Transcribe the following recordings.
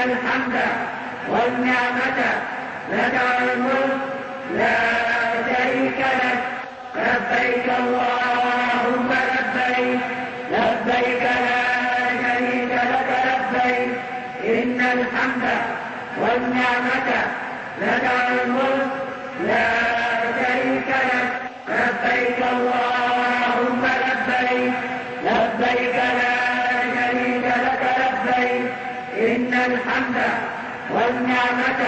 الحمد والنعمة لك والملك لا شريك لك لبيك اللهم لبيك لبيك لا شريك لك لبيك إن الحمد والنعمة لك والملك لا شريك لك لبيك اللهم لبيك لبيك لا شريك لك لبيك إن الحمد والنعمة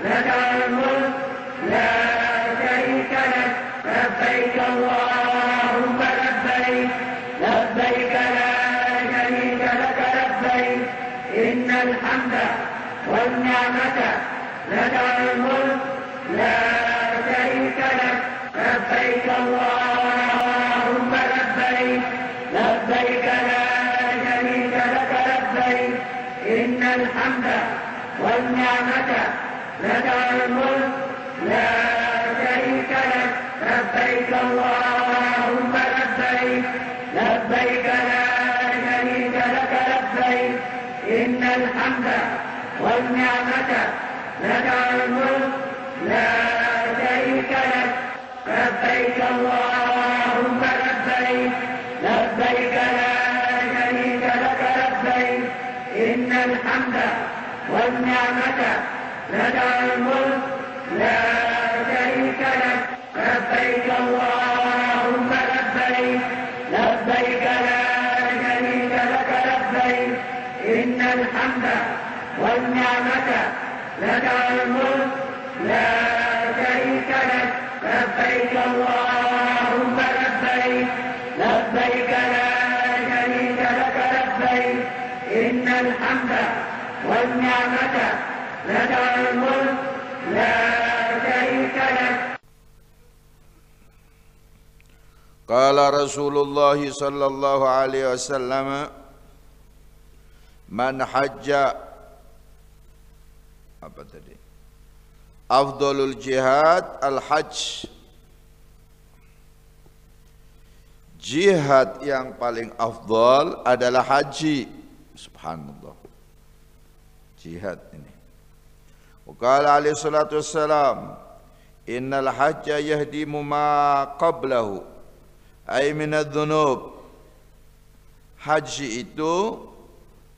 لك والملك لا شريك لك لبيك اللهم لبيك لبيك لا شريك لك لبيك إن الحمد والنعمة لك والملك لا شريك لك لبيك اللهم لبيك لبيك لا شريك لك لبيك إن الحمد والنعمة لك والملك لا شريك لك لبيك اللهم لبيك لبيك لا شريك لك لبيك إن الحمد والنعمة لك والملك لا شريك لك لبيك اللهم لبيك لبيك لا شريك لك لبيك إن الحمد والنعمة لك والملك لا شريك لك لبيك اللهم لبيك لبيك لا شريك لك لبيك إن الحمد والنعمة لك والملك لا شريك لك لبيك اللهم لبيك لبيك لا شريك لك لبيك إن الحمد والنعمة لك والملك لا شريك لك. قال رسول الله صلى الله عليه وسلم من حج apa tadi? Afdalul jihad al-hajj. Jihad yang paling afdal adalah haji. Subhanallah. Jihad ini. Wa qala alaihi salatu wassalam, innal hajja yahdimu ma qablahu ay minadz-dzunub. Haji itu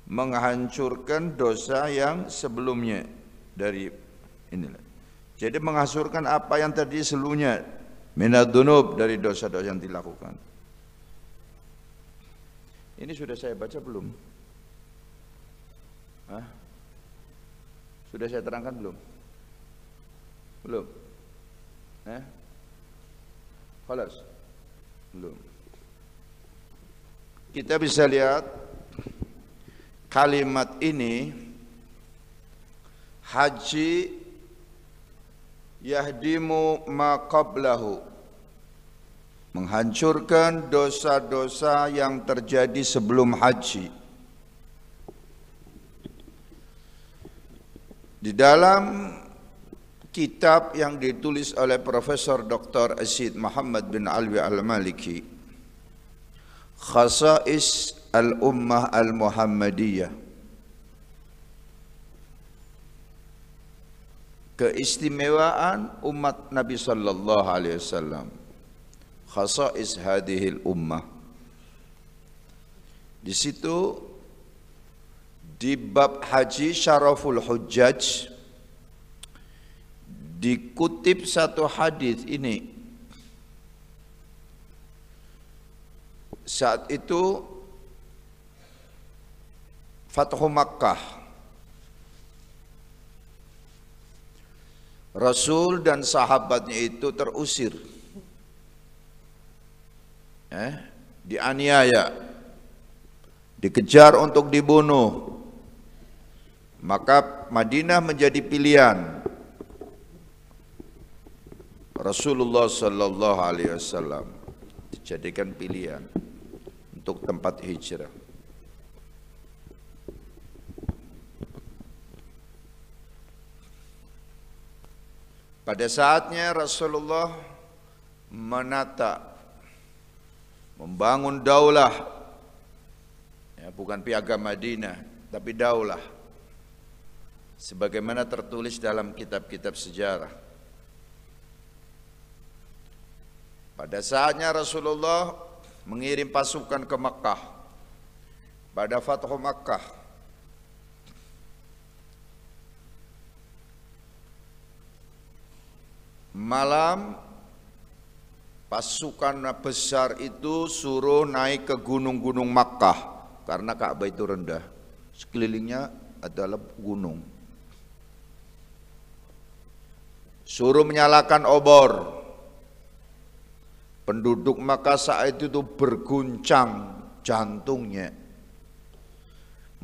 menghancurkan dosa yang sebelumnya dari inilah. Jadi menghancurkan apa yang tadi sebelumnya, minadz-dzunub, dari dosa-dosa yang dilakukan. Ini sudah saya baca belum? Hah? Sudah saya terangkan belum? Belum? Khalas? Belum. Kita bisa lihat kalimat ini, haji yahdimu ma qablahu, menghancurkan dosa-dosa yang terjadi sebelum haji. Di dalam kitab yang ditulis oleh Profesor Dr. Asyid Muhammad bin Alwi Al-Maliki, Khasa'is Al-Ummah Al-Muhammadiyah, keistimewaan umat Nabi sallallahu alaihi wasallam, khasa'is hadhil ummah. Di situ di bab haji syaraful hujjaj dikutip satu hadis ini. Saat itu Fathu Makkah, Rasul dan sahabatnya itu terusir, dianiaya, dikejar untuk dibunuh. Maka Madinah menjadi pilihan. Rasulullah sallallahu alaihi wasallam dijadikan pilihan untuk tempat hijrah. Pada saatnya Rasulullah menata, membangun daulah, ya, bukan piagam Madinah, tapi daulah. sebagaimana tertulis dalam kitab-kitab sejarah. Pada saatnya Rasulullah mengirim pasukan ke Makkah pada Fathu Makkah. Malam pasukan besar itu suruh naik ke gunung-gunung Makkah karena Ka'bah itu rendah, sekelilingnya adalah gunung. Suruh menyalakan obor. Penduduk Makkah saat itu berguncang jantungnya.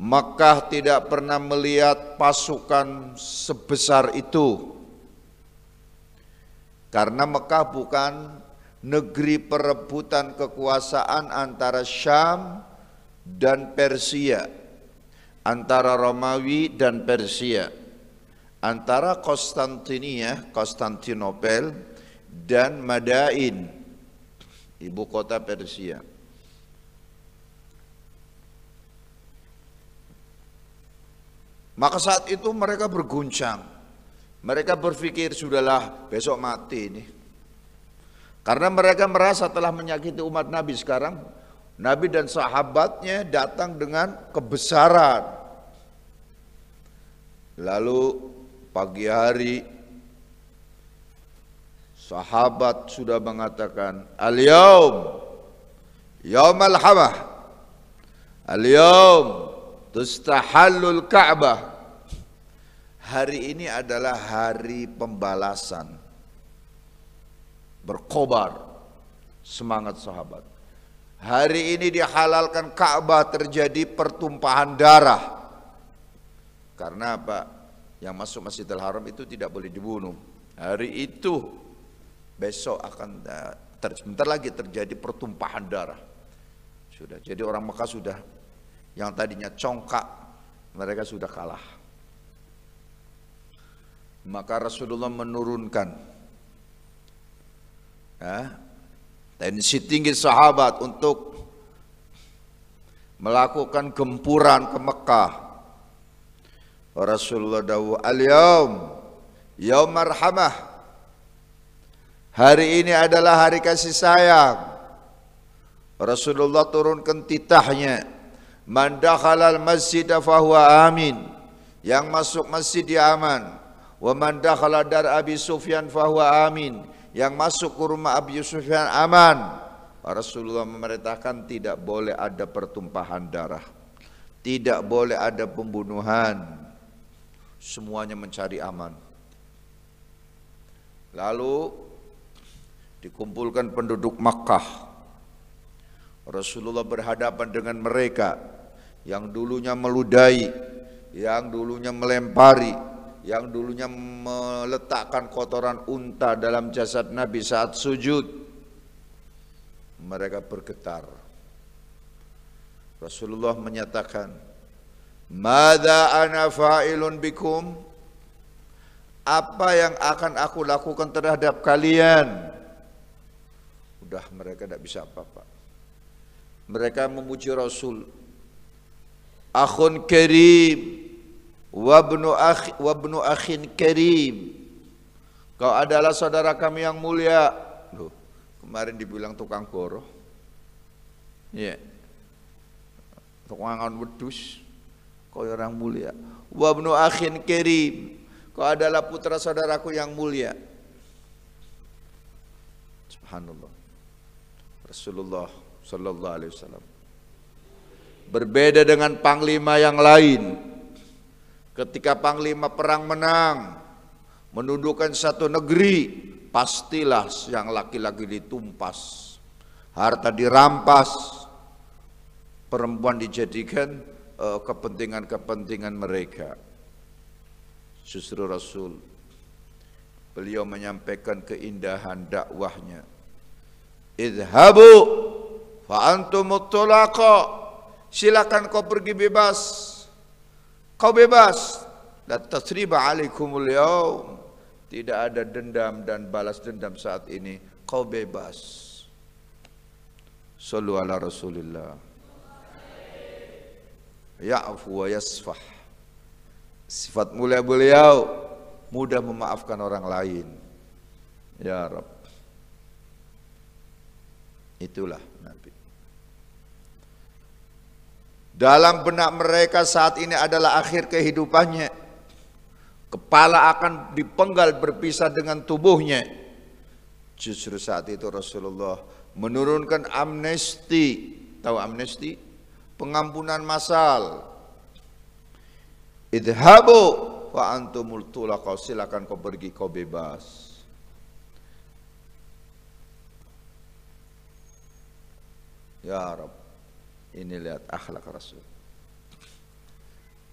Makkah tidak pernah melihat pasukan sebesar itu. Karena Makkah bukan negeri perebutan kekuasaan antara Syam dan Persia, antara Romawi dan Persia, antara Konstantinopel dan Madain, ibu kota Persia. Maka saat itu mereka berguncang. Mereka berpikir sudahlah besok mati ini. Karena mereka merasa telah menyakiti umat Nabi. Sekarang Nabi dan sahabatnya datang dengan kebesaran. Lalu pagi hari sahabat sudah mengatakan, al-yaum yaumal hamah, al-yaum tustahallul Ka'bah. Hari ini adalah hari pembalasan. Berkobar semangat sahabat. Hari ini dihalalkan Ka'bah, terjadi pertumpahan darah. Karena apa? Yang masuk Masjidil Haram itu tidak boleh dibunuh. Hari itu besok akan sebentar lagi terjadi pertumpahan darah. Sudah. Jadi orang Mekah sudah, yang tadinya congkak, mereka sudah kalah. Maka Rasulullah menurunkan tensi tinggi sahabat untuk melakukan gempuran ke Mekah. Rasulullah dawuh, al-yaum yaum marhamah. Hari ini adalah hari kasih sayang. Rasulullah turunkan titahnya, man dakhalal masjid fahuwa amin. Yang masuk masjid dia aman. Wa man dakhala dar Abi Sufyan fahuwa amin. Yang masuk ke rumah Abi Sufyan aman. Rasulullah memerintahkan tidak boleh ada pertumpahan darah, tidak boleh ada pembunuhan, semuanya mencari aman. Lalu dikumpulkan penduduk Makkah. Rasulullah berhadapan dengan mereka yang dulunya meludahi, yang dulunya melempari, yang dulunya meletakkan kotoran unta dalam jasad Nabi saat sujud. Mereka bergetar. Rasulullah menyatakan, "Madza ana fa'ilun bikum?" Apa yang akan aku lakukan terhadap kalian? Udah, mereka tidak bisa apa-apa. Mereka memuji Rasul. Akhun karim wabnu akhin karim. Kau adalah saudara kami yang mulia. Loh, kemarin dibilang tukang goroh. Ya. Tukang wedus. Kau orang mulia. Wabnu akhin karim. Kau adalah putra saudaraku yang mulia. Subhanallah. Rasulullah sallallahu alaihi wasallam berbeda dengan panglima yang lain. Ketika panglima perang menang, menundukkan satu negeri, pastilah yang laki-laki ditumpas, harta dirampas, perempuan dijadikan kepentingan-kepentingan mereka. Justru Rasul, beliau menyampaikan keindahan dakwahnya. Idhabu fa antumut tulaqa. Silakan kau pergi bebas. Kau bebas. La tasriba alaikumul yaum. Tidak ada dendam dan balas dendam saat ini. Kau bebas. Sallu ala Rasulillah. Ya'fu wa yasfah. Sifat mulia beliau mudah memaafkan orang lain. Ya Rabb. Itulah Nabi. Dalam benak mereka saat ini adalah akhir kehidupannya. Kepala akan dipenggal berpisah dengan tubuhnya. Justru saat itu Rasulullah menurunkan amnesti. Tahu amnesti? Pengampunan massal. Idhabu wa antumul tulaqaw, silakan kau pergi, kau bebas. Ya Rabb. Ini lihat akhlak Rasul.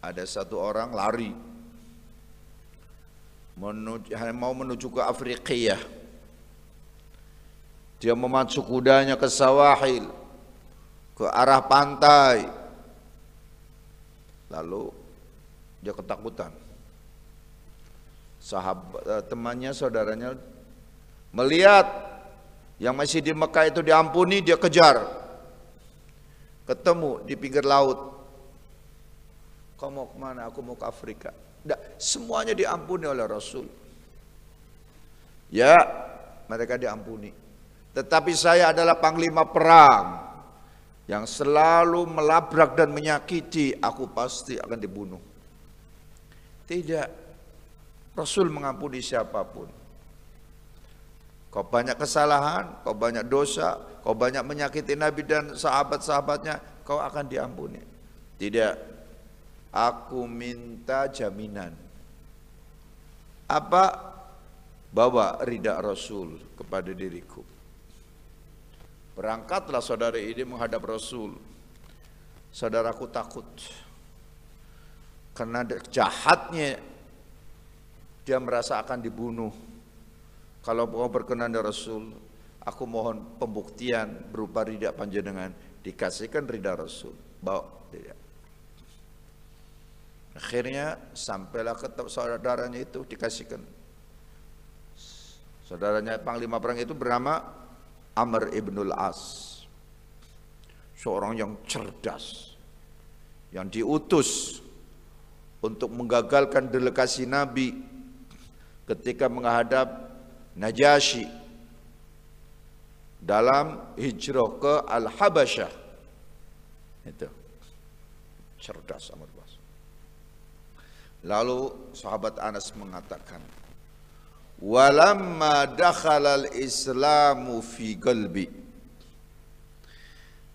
Ada satu orang lari mau menuju ke Afriqiyah. Dia memacu kudanya ke sawahil, ke arah pantai. Lalu dia ketakutan. Sahabat temannya, saudaranya melihat yang masih di Mekah itu diampuni, dia kejar. Ketemu di pinggir laut. Kau mau kemana? Aku mau ke Afrika. Semuanya diampuni oleh Rasul. Ya, mereka diampuni. Tetapi saya adalah panglima perang yang selalu melabrak dan menyakiti, aku pasti akan dibunuh. Tidak. Rasul mengampuni siapapun. Kau banyak kesalahan, kau banyak dosa, kau banyak menyakiti Nabi dan sahabat-sahabatnya, kau akan diampuni. Tidak, aku minta jaminan. Apa? Bawa ridha Rasul kepada diriku. Berangkatlah saudara ini menghadap Rasul. Saudaraku takut. Karena jahatnya dia merasa akan dibunuh. Kalau mau berkenan ya Rasul, aku mohon pembuktian berupa ridha panjenengan. Dikasihkan ridha Rasul. Bawa dia. Akhirnya sampailah ke saudaranya itu, dikasihkan. Saudaranya panglima perang itu bernama Amr ibnul As. Seorang yang cerdas, yang diutus untuk menggagalkan delegasi Nabi ketika menghadap Najasyi dalam hijrah ke Al-Habasyah. Itu cerdas amat bos. Lalu sahabat Anas mengatakan, walamma dakhala al-islamu fi qalbi,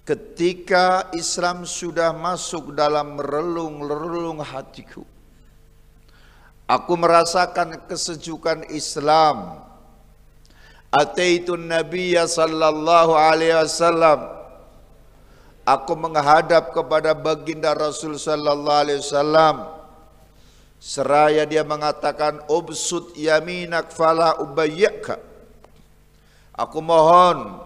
ketika Islam sudah masuk dalam relung-relung hatiku, aku merasakan kesejukan Islam. Ataitun Nabiyya sallallahu alaihi wasallam, aku menghadap kepada baginda Rasul sallallahu alaihi wasallam, seraya dia mengatakan, ubsut yaminak fala ubayyaka, aku mohon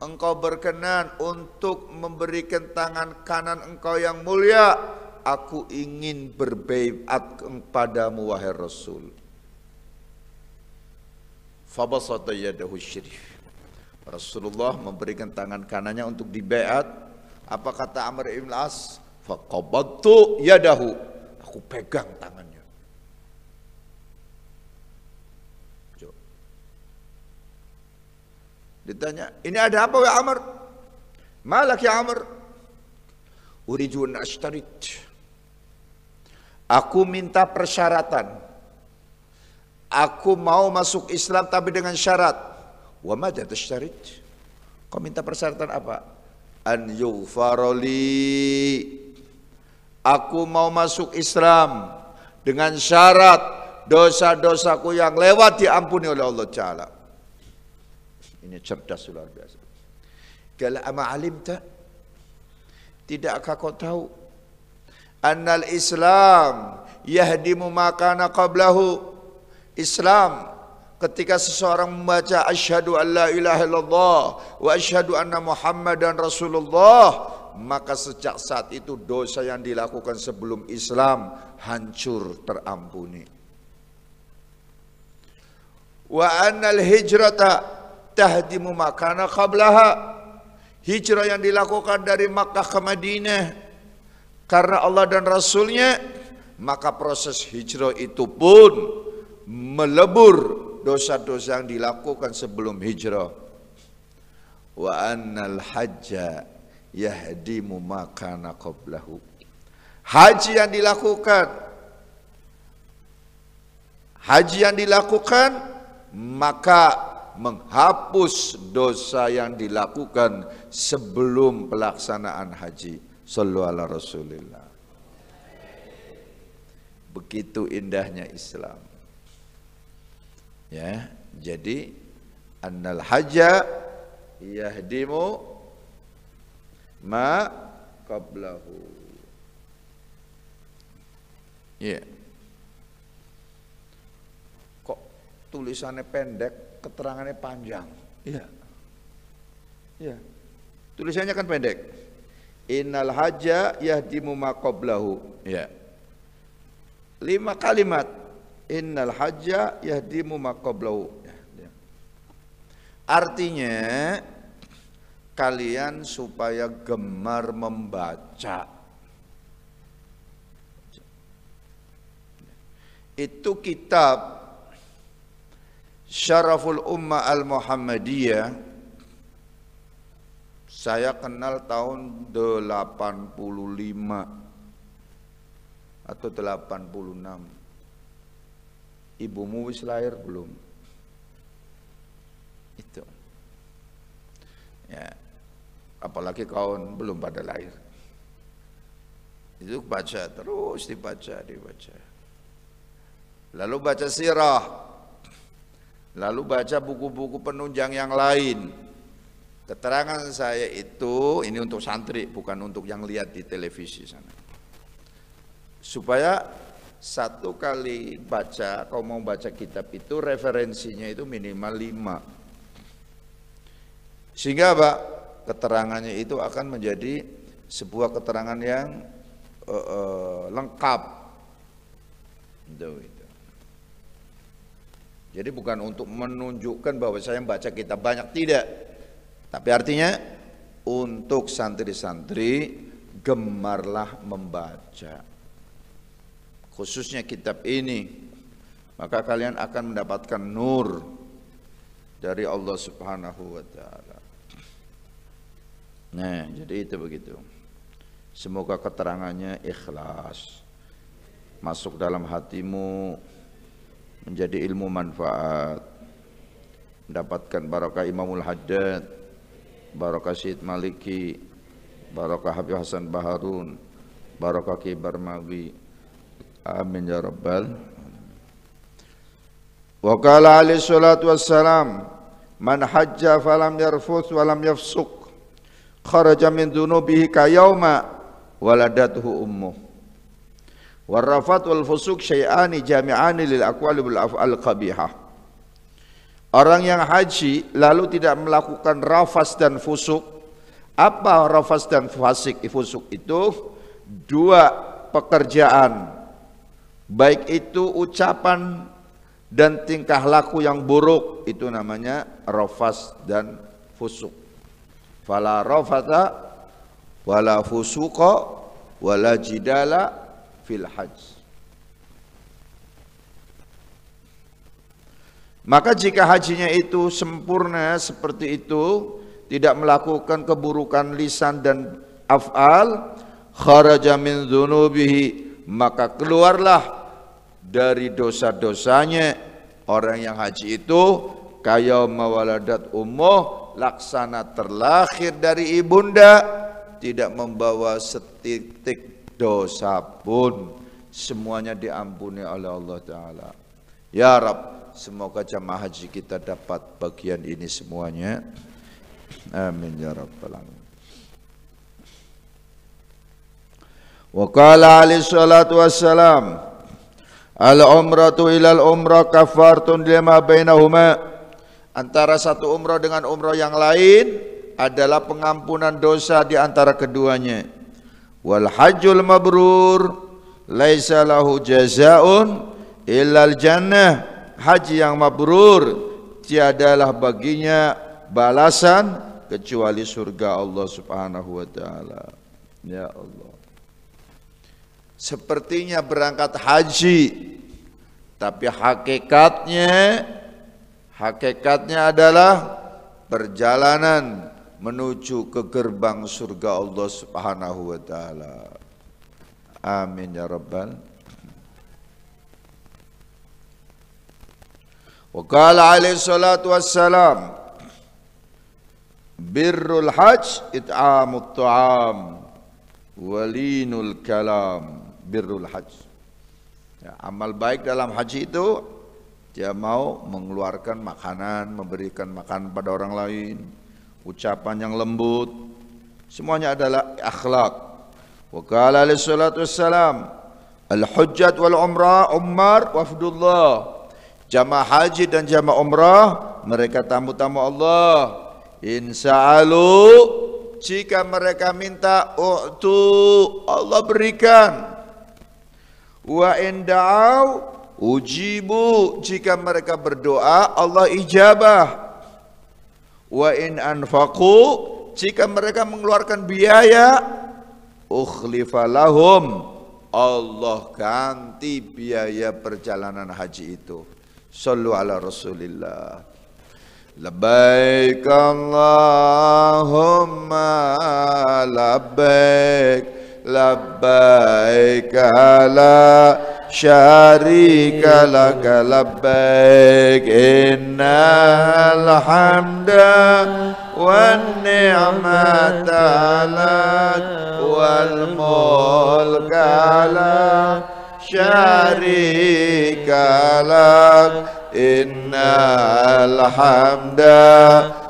engkau berkenan untuk memberikan tangan kanan engkau yang mulia, aku ingin berbaiat kepadamu wahai Rasul. Fabasata yadahu syarif, Rasulullah memberikan tangan kanannya untuk dibaiat. Apa kata Amr ibn As? Faqabadtu yadahu, aku pegang tangannya. Ditanya, ini ada apa ya Amr? Malak ya Amr? Uridu an ashtarit, aku minta persyaratan. Aku mau masuk Islam tapi dengan syarat. Wa madza tashtarit? Kau minta persyaratan apa? An yughfarali, aku mau masuk Islam dengan syarat dosa-dosaku yang lewat diampuni oleh Allah Ta'ala. Ini cerdas luar biasa. Qala ama alimta, tidakkah kau tahu annal Islam yahdimu ma kana qablahu? Islam ketika seseorang membaca asyhadu an la ilaha illallah wa asyhadu anna Muhammadan Rasulullah, maka sejak saat itu dosa yang dilakukan sebelum Islam hancur terampuni. Wa annal hijrata tahdimu ma kana qablaha, hijrah yang dilakukan dari Makkah ke Madinah karena Allah dan Rasulnya maka proses hijrah itu pun melebur dosa-dosa yang dilakukan sebelum hijrah. Wa annal hajja yahdimu ma kana qablahu. Haji yang dilakukan maka menghapus dosa yang dilakukan sebelum pelaksanaan haji. Shallu ala Rasulillah. Begitu indahnya Islam. Ya, jadi annal hajja yahdimu ma qablahu. Ya. Kok tulisannya pendek, keterangannya panjang? Iya. Iya. Tulisannya kan pendek. Innal hajja yahdimu ma qablahu. Ya. 5 kalimat. Innal hajja yahdimu ma qablahu. Ya. Artinya kalian supaya gemar membaca. Itu kitab Syaraful Ummah Al-Muhammadiyah saya kenal tahun 85 atau 86. Ibumu wis lahir belum? Itu. Ya. Apalagi kawan belum pada lahir. Itu baca terus, dibaca. Lalu baca sirah, lalu baca buku-buku penunjang yang lain. Keterangan saya itu, ini untuk santri, bukan untuk yang lihat di televisi sana. Supaya satu kali baca, kau mau baca kitab itu referensinya itu minimal 5. Sehingga apa? Keterangannya itu akan menjadi sebuah keterangan yang lengkap. Itu. Jadi bukan untuk menunjukkan bahwa saya membaca kitab banyak, tidak. Tapi artinya untuk santri-santri gemarlah membaca. Khususnya kitab ini, maka kalian akan mendapatkan nur dari Allah Subhanahu wa taala. Nah, jadi itu begitu. Semoga keterangannya ikhlas, masuk dalam hatimu, menjadi ilmu manfaat, mendapatkan barakah Imamul Haddad, barakah Syed Maliki, barakah Habib Hasan Baharun, barakah Ki Barmawi. Amin ya rabbal. Wa qala alaihi salatu wassalam, man hajja falam yarfuth walam yafsuq kharaja min dhunubihi ka yauma waladathu ummuh. Warrafat wal fusuq syai'ani jami'ani lil aqwali wal af'al qabihah. Orang yang haji lalu tidak melakukan rafas dan fusuk. Apa rafas dan fasik fusuk itu? 2 pekerjaan, baik itu ucapan dan tingkah laku yang buruk, itu namanya rafas dan fusuk. Fala rafata wala fusuqa wala jidala fil hajj. Maka jika hajinya itu sempurna seperti itu, tidak melakukan keburukan lisan dan af'al, kharaja min dzunubihi, maka keluarlah dari dosa-dosanya. Orang yang haji itu kaya mawaladat ummuh, laksana terlahir dari ibunda, tidak membawa setitik dosa pun, semuanya diampuni oleh Allah Ta'ala. Ya Rabb, semoga jamaah haji kita dapat bagian ini semuanya. Amin ya Rabbal alamin. Wa qala alaihi salatu wassalam, al-umratu ilal umrah kafartun lima bainahuma. Antara satu umrah dengan umrah yang lain adalah pengampunan dosa di antara keduanya. Wal hajjul mabrur laisa lahu jazaa'un illal jannah. Haji yang mabrur tiadalah baginya balasan kecuali surga Allah Subhanahu wa taala. Ya Allah. sepertinya berangkat haji, tapi hakikatnya adalah perjalanan menuju ke gerbang surga Allah Subhanahu wa taala. Amin ya rabbal. Wa qala alaihi salatu wassalam, birrul hajj it'amut ta'am walinul kalam. Birrul hajj, ya, amal baik dalam haji itu dia mau mengeluarkan makanan, memberikan makanan pada orang lain, ucapan yang lembut, semuanya adalah akhlak. Wa qala alaihi salatu wassalam, al-hujjat wal umar wafdullah. Jamaah haji dan jamaah umrah mereka tamu-tamu Allah. Insa'alu, jika mereka minta, u'tu, Allah berikan. Wa inda'au ujibu, jika mereka berdoa Allah ijabah. Wa in anfaqu, jika mereka mengeluarkan biaya, ukhlifa lahum, Allah ganti biaya perjalanan haji itu. Sallu ala Rasulillah. Labbaik Allahumma labbaik, labbaik la syarika laka labbaik, innal hamda wan ni'mata lak wal mulka la syarika lak, innal hamda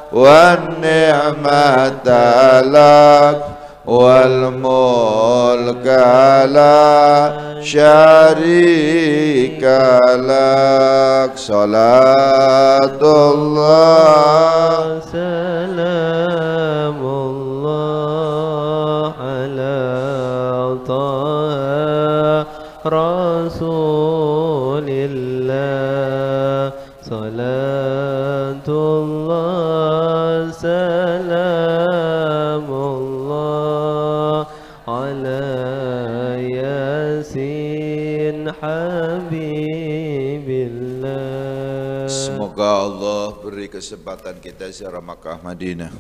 wan ni'mata lak wal mulka la syarika lak. Salatullah salamullah ala taha Rasulillah. Salatullah salamullah ala Yasin Habibillah. Semoga Allah beri kesempatan kita ziarah Makkah Madinah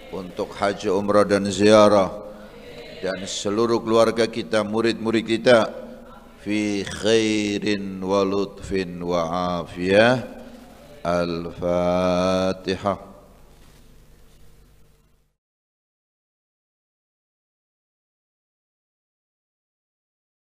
untuk haji umrah dan ziarah, dan seluruh keluarga kita, murid-murid kita fi khairin wa lutfin wa afiyah. Al-Fatihah.